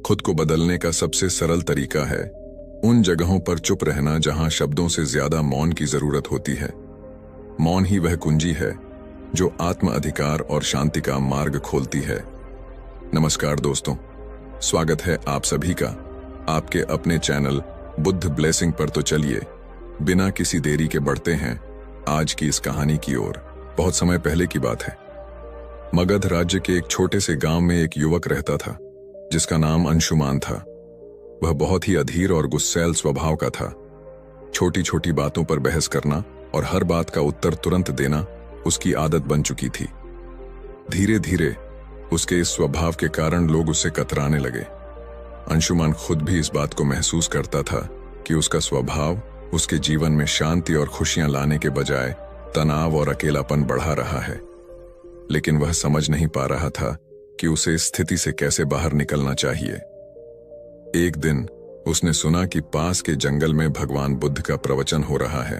खुद को बदलने का सबसे सरल तरीका है उन जगहों पर चुप रहना जहां शब्दों से ज्यादा मौन की जरूरत होती है। मौन ही वह कुंजी है जो आत्म अधिकार और शांति का मार्ग खोलती है। नमस्कार दोस्तों, स्वागत है आप सभी का आपके अपने चैनल बुद्ध ब्लेसिंग पर। तो चलिए बिना किसी देरी के बढ़ते हैं आज की इस कहानी की ओर। बहुत समय पहले की बात है। मगध राज्य के एक छोटे से गांव में एक युवक रहता था जिसका नाम अंशुमान था। वह बहुत ही अधीर और गुस्सैल स्वभाव का था। छोटी छोटी बातों पर बहस करना और हर बात का उत्तर तुरंत देना उसकी आदत बन चुकी थी। धीरे धीरे उसके इस स्वभाव के कारण लोग उससे कतराने लगे। अंशुमान खुद भी इस बात को महसूस करता था कि उसका स्वभाव उसके जीवन में शांति और खुशियां लाने के बजाय तनाव और अकेलापन बढ़ा रहा है। लेकिन वह समझ नहीं पा रहा था कि उसे इस स्थिति से कैसे बाहर निकलना चाहिए। एक दिन उसने सुना कि पास के जंगल में भगवान बुद्ध का प्रवचन हो रहा है।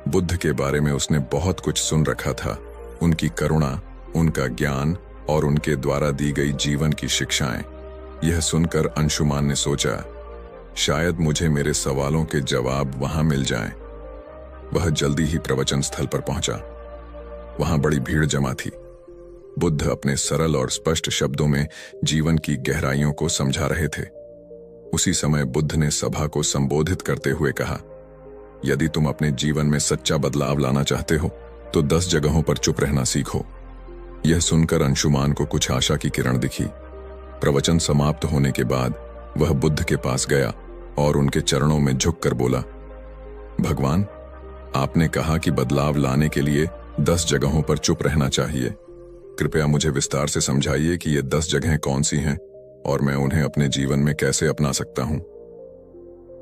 बुद्ध के बारे में उसने बहुत कुछ सुन रखा था। उनकी करुणा, उनका ज्ञान और उनके द्वारा दी गई जीवन की शिक्षाएं। यह सुनकर अंशुमान ने सोचा, शायद मुझे मेरे सवालों के जवाब वहां मिल जाएं। वह जल्दी ही प्रवचन स्थल पर पहुंचा। वहां बड़ी भीड़ जमा थी। बुद्ध अपने सरल और स्पष्ट शब्दों में जीवन की गहराइयों को समझा रहे थे। उसी समय बुद्ध ने सभा को संबोधित करते हुए कहा, यदि तुम अपने जीवन में सच्चा बदलाव लाना चाहते हो तो 10 जगहों पर चुप रहना सीखो। यह सुनकर अंशुमान को कुछ आशा की किरण दिखी। प्रवचन समाप्त होने के बाद वह बुद्ध के पास गया और उनके चरणों में झुककर बोला, भगवान, आपने कहा कि बदलाव लाने के लिए 10 जगहों पर चुप रहना चाहिए। कृपया मुझे विस्तार से समझाइए कि ये 10 जगहें कौन सी हैं और मैं उन्हें अपने जीवन में कैसे अपना सकता हूं।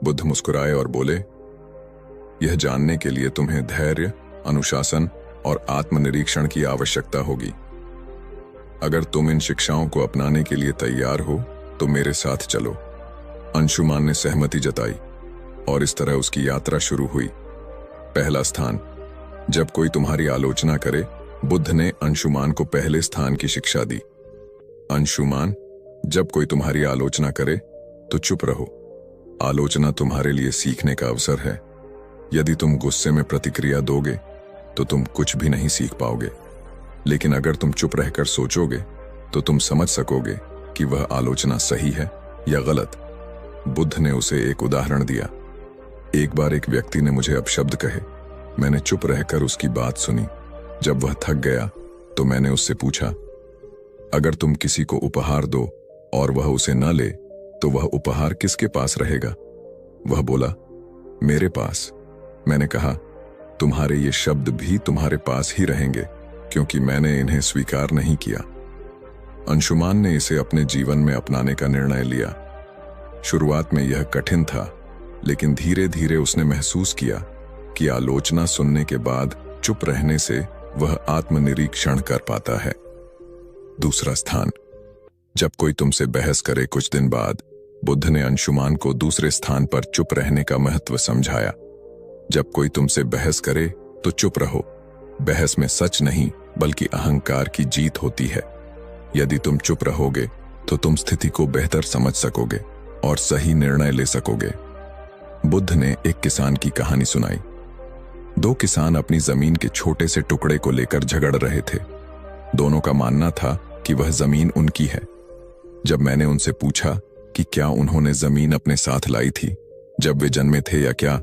बुद्ध मुस्कुराए और बोले, यह जानने के लिए तुम्हें धैर्य, अनुशासन और आत्मनिरीक्षण की आवश्यकता होगी। अगर तुम इन शिक्षाओं को अपनाने के लिए तैयार हो तो मेरे साथ चलो। अंशुमान ने सहमति जताई और इस तरह उसकी यात्रा शुरू हुई। पहला स्थान, जब कोई तुम्हारी आलोचना करे। बुद्ध ने अंशुमान को पहले स्थान की शिक्षा दी। अंशुमान, जब कोई तुम्हारी आलोचना करे तो चुप रहो। आलोचना तुम्हारे लिए सीखने का अवसर है। यदि तुम गुस्से में प्रतिक्रिया दोगे तो तुम कुछ भी नहीं सीख पाओगे। लेकिन अगर तुम चुप रहकर सोचोगे तो तुम समझ सकोगे कि वह आलोचना सही है या गलत। बुद्ध ने उसे एक उदाहरण दिया। एक बार एक व्यक्ति ने मुझे अपशब्द कहे। मैंने चुप रहकर उसकी बात सुनी। जब वह थक गया तो मैंने उससे पूछा, अगर तुम किसी को उपहार दो और वह उसे न ले तो वह उपहार किसके पास रहेगा? वह बोला, मेरे पास। मैंने कहा, तुम्हारे ये शब्द भी तुम्हारे पास ही रहेंगे क्योंकि मैंने इन्हें स्वीकार नहीं किया। अंशुमान ने इसे अपने जीवन में अपनाने का निर्णय लिया। शुरुआत में यह कठिन था, लेकिन धीरे धीरे उसने महसूस किया कि आलोचना सुनने के बाद चुप रहने से वह आत्मनिरीक्षण कर पाता है। दूसरा स्थान, जब कोई तुमसे बहस करे। कुछ दिन बाद बुद्ध ने अंशुमान को दूसरे स्थान पर चुप रहने का महत्व समझाया। जब कोई तुमसे बहस करे तो चुप रहो। बहस में सच नहीं बल्कि अहंकार की जीत होती है। यदि तुम चुप रहोगे तो तुम स्थिति को बेहतर समझ सकोगे और सही निर्णय ले सकोगे। बुद्ध ने एक किसान की कहानी सुनाई। 2 किसान अपनी जमीन के छोटे से टुकड़े को लेकर झगड़ रहे थे। दोनों का मानना था कि वह जमीन उनकी है। जब मैंने उनसे पूछा कि क्या उन्होंने जमीन अपने साथ लाई थी जब वे जन्मे थे या क्या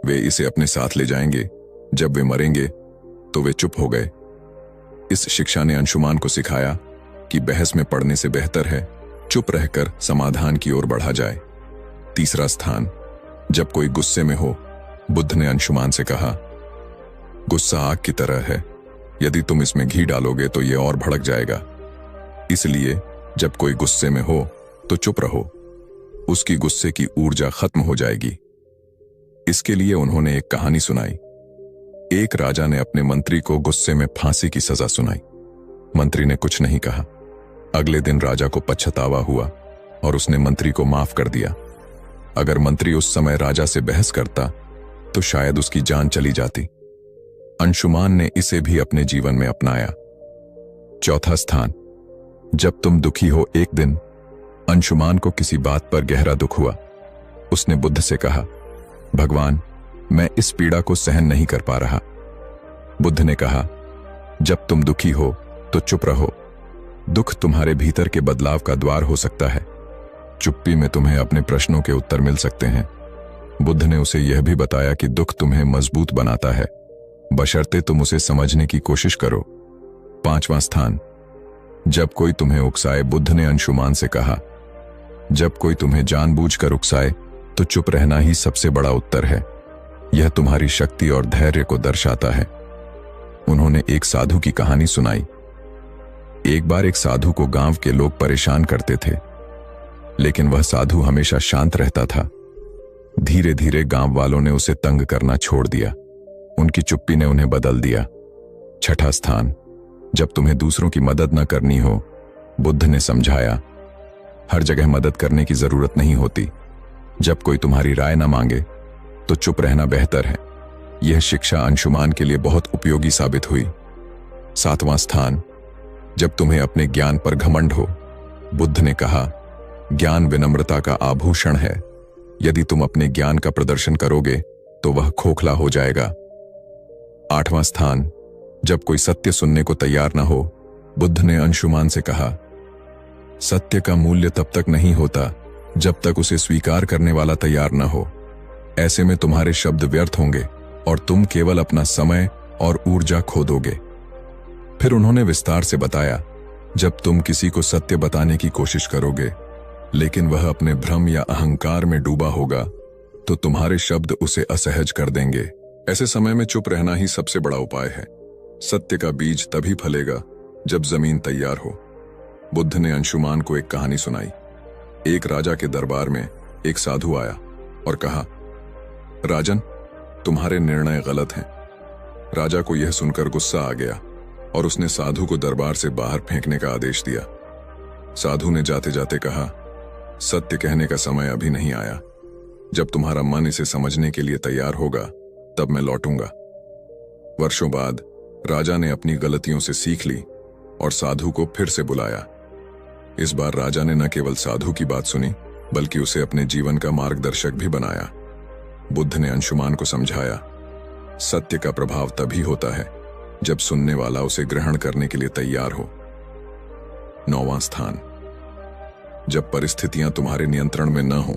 वे इसे अपने साथ ले जाएंगे जब वे मरेंगे, तो वे चुप हो गए। इस शिक्षा ने अंशुमान को सिखाया कि बहस में पड़ने से बेहतर है चुप रहकर समाधान की ओर बढ़ा जाए। तीसरा स्थान, जब कोई गुस्से में हो। बुद्ध ने अंशुमान से कहा, गुस्सा आग की तरह है। यदि तुम इसमें घी डालोगे तो यह और भड़क जाएगा। इसलिए जब कोई गुस्से में हो तो चुप रहो। उसकी गुस्से की ऊर्जा खत्म हो जाएगी। इसके लिए उन्होंने एक कहानी सुनाई। एक राजा ने अपने मंत्री को गुस्से में फांसी की सजा सुनाई। मंत्री ने कुछ नहीं कहा। अगले दिन राजा को पछतावा हुआ और उसने मंत्री को माफ कर दिया। अगर मंत्री उस समय राजा से बहस करता तो शायद उसकी जान चली जाती। अंशुमान ने इसे भी अपने जीवन में अपनाया। चौथा स्थान, जब तुम दुखी हो एक दिन अंशुमान को किसी बात पर गहरा दुख हुआ। उसने बुद्ध से कहा, भगवान, मैं इस पीड़ा को सहन नहीं कर पा रहा। बुद्ध ने कहा, जब तुम दुखी हो तो चुप रहो। दुख तुम्हारे भीतर के बदलाव का द्वार हो सकता है। चुप्पी में तुम्हें अपने प्रश्नों के उत्तर मिल सकते हैं। बुद्ध ने उसे यह भी बताया कि दुख तुम्हें मजबूत बनाता है, बशर्ते तुम उसे समझने की कोशिश करो। 5वां स्थान, जब कोई तुम्हें उकसाए। बुद्ध ने अंशुमान से कहा, जब कोई तुम्हें जानबूझकर उकसाए तो चुप रहना ही सबसे बड़ा उत्तर है। यह तुम्हारी शक्ति और धैर्य को दर्शाता है। उन्होंने एक साधु की कहानी सुनाई। एक बार एक साधु को गांव के लोग परेशान करते थे, लेकिन वह साधु हमेशा शांत रहता था। धीरे धीरे गांव वालों ने उसे तंग करना छोड़ दिया। उनकी चुप्पी ने उन्हें बदल दिया। 6ठा स्थान, जब तुम्हें दूसरों की मदद न करनी हो। बुद्ध ने समझाया, हर जगह मदद करने की जरूरत नहीं होती। जब कोई तुम्हारी राय न मांगे तो चुप रहना बेहतर है। यह शिक्षा अंशुमान के लिए बहुत उपयोगी साबित हुई। 7वां स्थान, जब तुम्हें अपने ज्ञान पर घमंड हो। बुद्ध ने कहा, ज्ञान विनम्रता का आभूषण है। यदि तुम अपने ज्ञान का प्रदर्शन करोगे तो वह खोखला हो जाएगा। 8वां स्थान, जब कोई सत्य सुनने को तैयार न हो। बुद्ध ने अंशुमान से कहा, सत्य का मूल्य तब तक नहीं होता जब तक उसे स्वीकार करने वाला तैयार न हो। ऐसे में तुम्हारे शब्द व्यर्थ होंगे और तुम केवल अपना समय और ऊर्जा खो दोगे। फिर उन्होंने विस्तार से बताया, जब तुम किसी को सत्य बताने की कोशिश करोगे लेकिन वह अपने भ्रम या अहंकार में डूबा होगा तो तुम्हारे शब्द उसे असहज कर देंगे। ऐसे समय में चुप रहना ही सबसे बड़ा उपाय है। सत्य का बीज तभी फलेगा जब जमीन तैयार हो। बुद्ध ने अंशुमान को एक कहानी सुनाई। एक राजा के दरबार में एक साधु आया और कहा, राजन, तुम्हारे निर्णय गलत हैं। राजा को यह सुनकर गुस्सा आ गया और उसने साधु को दरबार से बाहर फेंकने का आदेश दिया। साधु ने जाते जाते कहा, सत्य कहने का समय अभी नहीं आया। जब तुम्हारा मन इसे समझने के लिए तैयार होगा तब मैं लौटूंगा। वर्षों बाद राजा ने अपनी गलतियों से सीख ली और साधु को फिर से बुलाया। इस बार राजा ने न केवल साधु की बात सुनी बल्कि उसे अपने जीवन का मार्गदर्शक भी बनाया। बुद्ध ने अंशुमान को समझाया, सत्य का प्रभाव तभी होता है जब सुनने वाला उसे ग्रहण करने के लिए तैयार हो। 9वां स्थान, जब परिस्थितियां तुम्हारे नियंत्रण में न हो।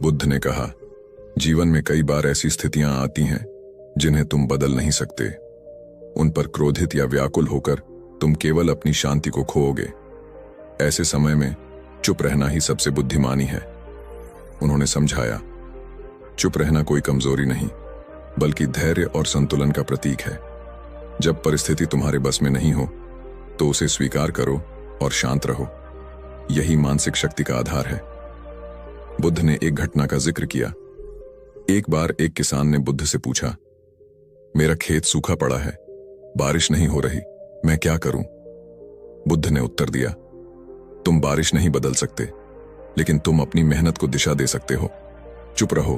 बुद्ध ने कहा, जीवन में कई बार ऐसी स्थितियां आती हैं जिन्हें तुम बदल नहीं सकते। उन पर क्रोधित या व्याकुल होकर तुम केवल अपनी शांति को खोओगे। ऐसे समय में चुप रहना ही सबसे बुद्धिमानी है। उन्होंने समझाया, चुप रहना कोई कमजोरी नहीं बल्कि धैर्य और संतुलन का प्रतीक है। जब परिस्थिति तुम्हारे बस में नहीं हो तो उसे स्वीकार करो और शांत रहो। यही मानसिक शक्ति का आधार है। बुद्ध ने एक घटना का जिक्र किया। एक बार एक किसान ने बुद्ध से पूछा, मेरा खेत सूखा पड़ा है, बारिश नहीं हो रही, मैं क्या करूं? बुद्ध ने उत्तर दिया, तुम बारिश नहीं बदल सकते, लेकिन तुम अपनी मेहनत को दिशा दे सकते हो। चुप रहो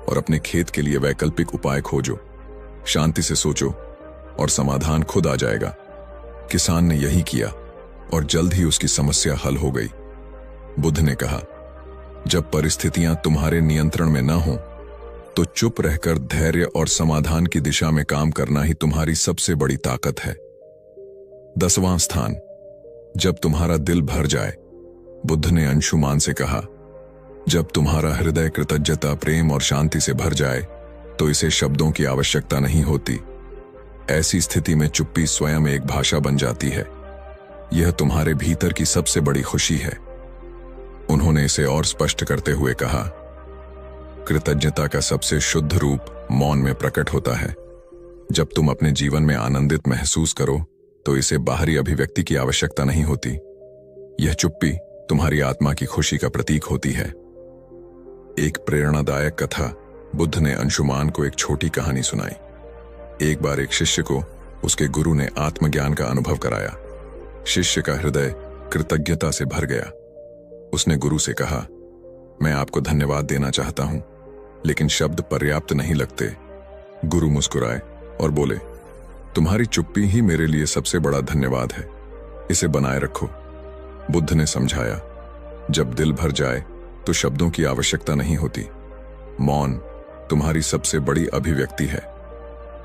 और अपने खेत के लिए वैकल्पिक उपाय खोजो। शांति से सोचो और समाधान खुद आ जाएगा। किसान ने यही किया और जल्द ही उसकी समस्या हल हो गई। बुद्ध ने कहा, जब परिस्थितियां तुम्हारे नियंत्रण में न हो तो चुप रहकर धैर्य और समाधान की दिशा में काम करना ही तुम्हारी सबसे बड़ी ताकत है। 10वां स्थान, जब तुम्हारा दिल भर जाए। बुद्ध ने अंशुमान से कहा, जब तुम्हारा हृदय कृतज्ञता, प्रेम और शांति से भर जाए तो इसे शब्दों की आवश्यकता नहीं होती। ऐसी स्थिति में चुप्पी स्वयं एक भाषा बन जाती है। यह तुम्हारे भीतर की सबसे बड़ी खुशी है। उन्होंने इसे और स्पष्ट करते हुए कहा, कृतज्ञता का सबसे शुद्ध रूप मौन में प्रकट होता है। जब तुम अपने जीवन में आनंदित महसूस करो तो इसे बाहरी अभिव्यक्ति की आवश्यकता नहीं होती। यह चुप्पी तुम्हारी आत्मा की खुशी का प्रतीक होती है। एक प्रेरणादायक कथा। बुद्ध ने अंशुमान को एक छोटी कहानी सुनाई। एक बार एक शिष्य को उसके गुरु ने आत्मज्ञान का अनुभव कराया। शिष्य का हृदय कृतज्ञता से भर गया। उसने गुरु से कहा, मैं आपको धन्यवाद देना चाहता हूं, लेकिन शब्द पर्याप्त नहीं लगते। गुरु मुस्कुराए और बोले, तुम्हारी चुप्पी ही मेरे लिए सबसे बड़ा धन्यवाद है, इसे बनाए रखो। बुद्ध ने समझाया, जब दिल भर जाए तो शब्दों की आवश्यकता नहीं होती। मौन तुम्हारी सबसे बड़ी अभिव्यक्ति है।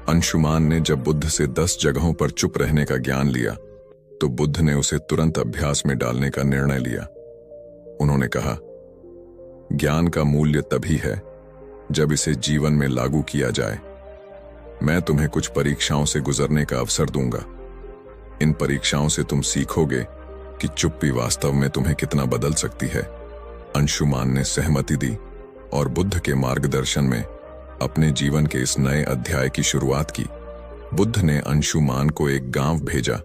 अंशुमान ने जब बुद्ध से 10 जगहों पर चुप रहने का ज्ञान लिया तो बुद्ध ने उसे तुरंत अभ्यास में डालने का निर्णय लिया। उन्होंने कहा, ज्ञान का मूल्य तभी है जब इसे जीवन में लागू किया जाए। मैं तुम्हें कुछ परीक्षाओं से गुजरने का अवसर दूंगा। इन परीक्षाओं से तुम सीखोगे कि चुप्पी वास्तव में तुम्हें कितना बदल सकती है। अंशुमान ने सहमति दी और बुद्ध के मार्गदर्शन में अपने जीवन के इस नए अध्याय की शुरुआत की। बुद्ध ने अंशुमान को एक गांव भेजा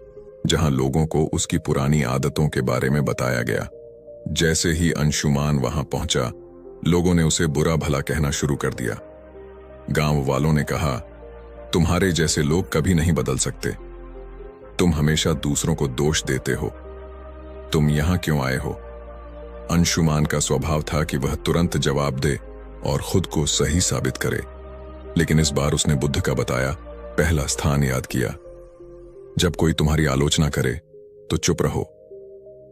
जहां लोगों को उसकी पुरानी आदतों के बारे में बताया गया। जैसे ही अंशुमान वहां पहुंचा, लोगों ने उसे बुरा भला कहना शुरू कर दिया। गांव वालों ने कहा, तुम्हारे जैसे लोग कभी नहीं बदल सकते। तुम हमेशा दूसरों को दोष देते हो। तुम यहां क्यों आए हो? अंशुमान का स्वभाव था कि वह तुरंत जवाब दे और खुद को सही साबित करे, लेकिन इस बार उसने बुद्ध का बताया पहला स्थान याद किया। जब कोई तुम्हारी आलोचना करे तो चुप रहो।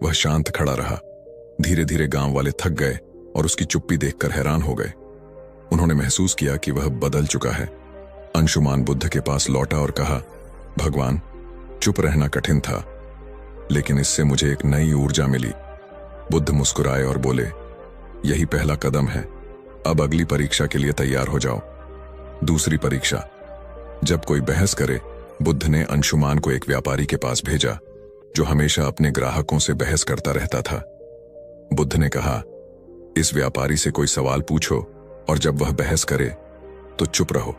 वह शांत खड़ा रहा। धीरे धीरे गांव वाले थक गए और उसकी चुप्पी देखकर हैरान हो गए। उन्होंने महसूस किया कि वह बदल चुका है। अंशुमान बुद्ध के पास लौटा और कहा, भगवान, चुप रहना कठिन था, लेकिन इससे मुझे एक नई ऊर्जा मिली। बुद्ध मुस्कुराए और बोले, यही पहला कदम है। अब अगली परीक्षा के लिए तैयार हो जाओ। दूसरी परीक्षा। जब कोई बहस करे, बुद्ध ने अंशुमान को एक व्यापारी के पास भेजा जो हमेशा अपने ग्राहकों से बहस करता रहता था। बुद्ध ने कहा, इस व्यापारी से कोई सवाल पूछो और जब वह बहस करे तो चुप रहो।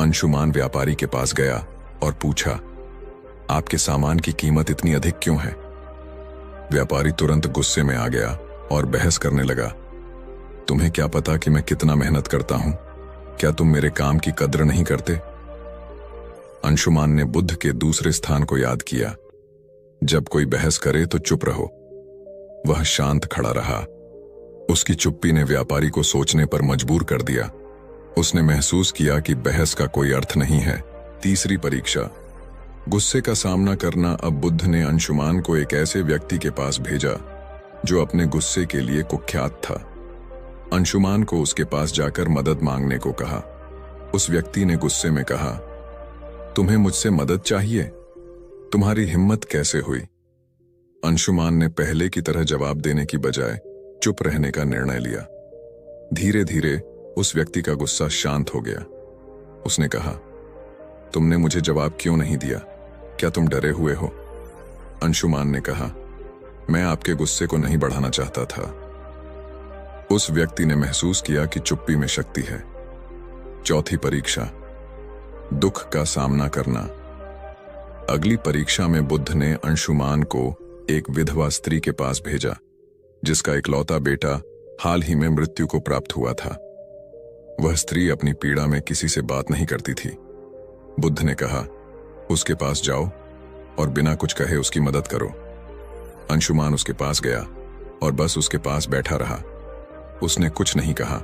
अंशुमान व्यापारी के पास गया और पूछा, आपके सामान की कीमत इतनी अधिक क्यों है? व्यापारी तुरंत गुस्से में आ गया और बहस करने लगा, तुम्हें क्या पता कि मैं कितना मेहनत करता हूं? क्या तुम मेरे काम की कद्र नहीं करते? अंशुमान ने बुद्ध के दूसरे स्थान को याद किया। जब कोई बहस करे तो चुप रहो। वह शांत खड़ा रहा। उसकी चुप्पी ने व्यापारी को सोचने पर मजबूर कर दिया। उसने महसूस किया कि बहस का कोई अर्थ नहीं है। तीसरी परीक्षा। गुस्से का सामना करना। अब बुद्ध ने अंशुमान को एक ऐसे व्यक्ति के पास भेजा जो अपने गुस्से के लिए कुख्यात था। अंशुमान को उसके पास जाकर मदद मांगने को कहा। उस व्यक्ति ने गुस्से में कहा, तुम्हें मुझसे मदद चाहिए? तुम्हारी हिम्मत कैसे हुई? अंशुमान ने पहले की तरह जवाब देने की बजाय चुप रहने का निर्णय लिया। धीरे धीरे उस व्यक्ति का गुस्सा शांत हो गया। उसने कहा, तुमने मुझे जवाब क्यों नहीं दिया? क्या तुम डरे हुए हो? अंशुमान ने कहा, मैं आपके गुस्से को नहीं बढ़ाना चाहता था। उस व्यक्ति ने महसूस किया कि चुप्पी में शक्ति है। चौथी परीक्षा। दुख का सामना करना। अगली परीक्षा में बुद्ध ने अंशुमान को एक विधवा स्त्री के पास भेजा जिसका इकलौता बेटा हाल ही में मृत्यु को प्राप्त हुआ था। वह स्त्री अपनी पीड़ा में किसी से बात नहीं करती थी। बुद्ध ने कहा, उसके पास जाओ और बिना कुछ कहे उसकी मदद करो। अंशुमान उसके पास गया और बस उसके पास बैठा रहा। उसने कुछ नहीं कहा,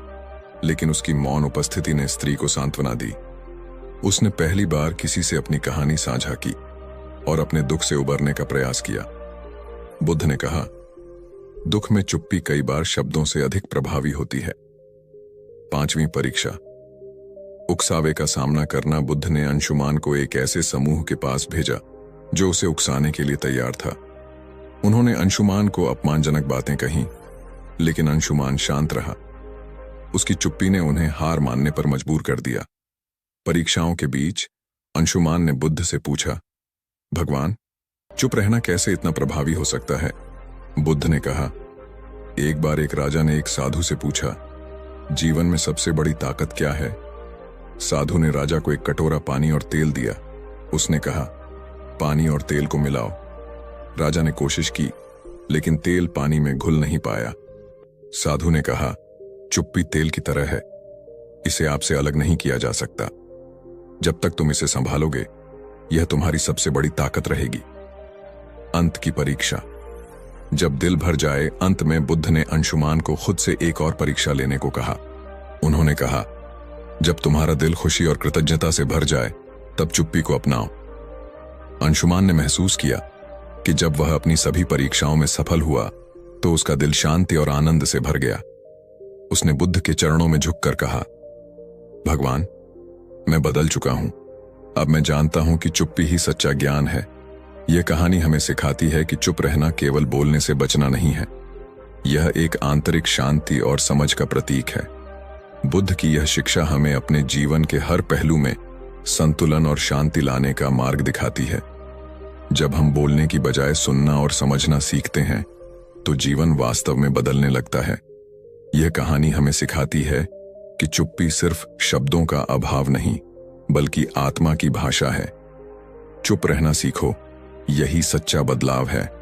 लेकिन उसकी मौन उपस्थिति ने स्त्री को सांत्वना दी। उसने पहली बार किसी से अपनी कहानी साझा की और अपने दुख से उबरने का प्रयास किया। बुद्ध ने कहा, दुख में चुप्पी कई बार शब्दों से अधिक प्रभावी होती है। पांचवी परीक्षा। उकसावे का सामना करना। बुद्ध ने अंशुमान को एक ऐसे समूह के पास भेजा जो उसे उकसाने के लिए तैयार था। उन्होंने अंशुमान को अपमानजनक बातें कहीं, लेकिन अंशुमान शांत रहा। उसकी चुप्पी ने उन्हें हार मानने पर मजबूर कर दिया। परीक्षाओं के बीच अंशुमान ने बुद्ध से पूछा, भगवान, चुप रहना कैसे इतना प्रभावी हो सकता है? बुद्ध ने कहा, एक बार एक राजा ने एक साधु से पूछा, जीवन में सबसे बड़ी ताकत क्या है? साधु ने राजा को एक कटोरा पानी और तेल दिया। उसने कहा, पानी और तेल को मिलाओ। राजा ने कोशिश की, लेकिन तेल पानी में घुल नहीं पाया। साधु ने कहा, चुप्पी तेल की तरह है, इसे आपसे अलग नहीं किया जा सकता। जब तक तुम इसे संभालोगे, यह तुम्हारी सबसे बड़ी ताकत रहेगी। अंत की परीक्षा। जब दिल भर जाए, अंत में बुद्ध ने अंशुमान को खुद से एक और परीक्षा लेने को कहा। उन्होंने कहा, जब तुम्हारा दिल खुशी और कृतज्ञता से भर जाए, तब चुप्पी को अपनाओ। अंशुमान ने महसूस किया कि जब वह अपनी सभी परीक्षाओं में सफल हुआ, तो उसका दिल शांति और आनंद से भर गया। उसने बुद्ध के चरणों में झुककर कहा, भगवान, मैं बदल चुका हूं। अब मैं जानता हूं कि चुप्पी ही सच्चा ज्ञान है। यह कहानी हमें सिखाती है कि चुप रहना केवल बोलने से बचना नहीं है, यह एक आंतरिक शांति और समझ का प्रतीक है। बुद्ध की यह शिक्षा हमें अपने जीवन के हर पहलू में संतुलन और शांति लाने का मार्ग दिखाती है। जब हम बोलने की बजाय सुनना और समझना सीखते हैं तो जीवन वास्तव में बदलने लगता है। यह कहानी हमें सिखाती है कि चुप्पी सिर्फ शब्दों का अभाव नहीं, बल्कि आत्मा की भाषा है। चुप रहना सीखो, यही सच्चा बदलाव है।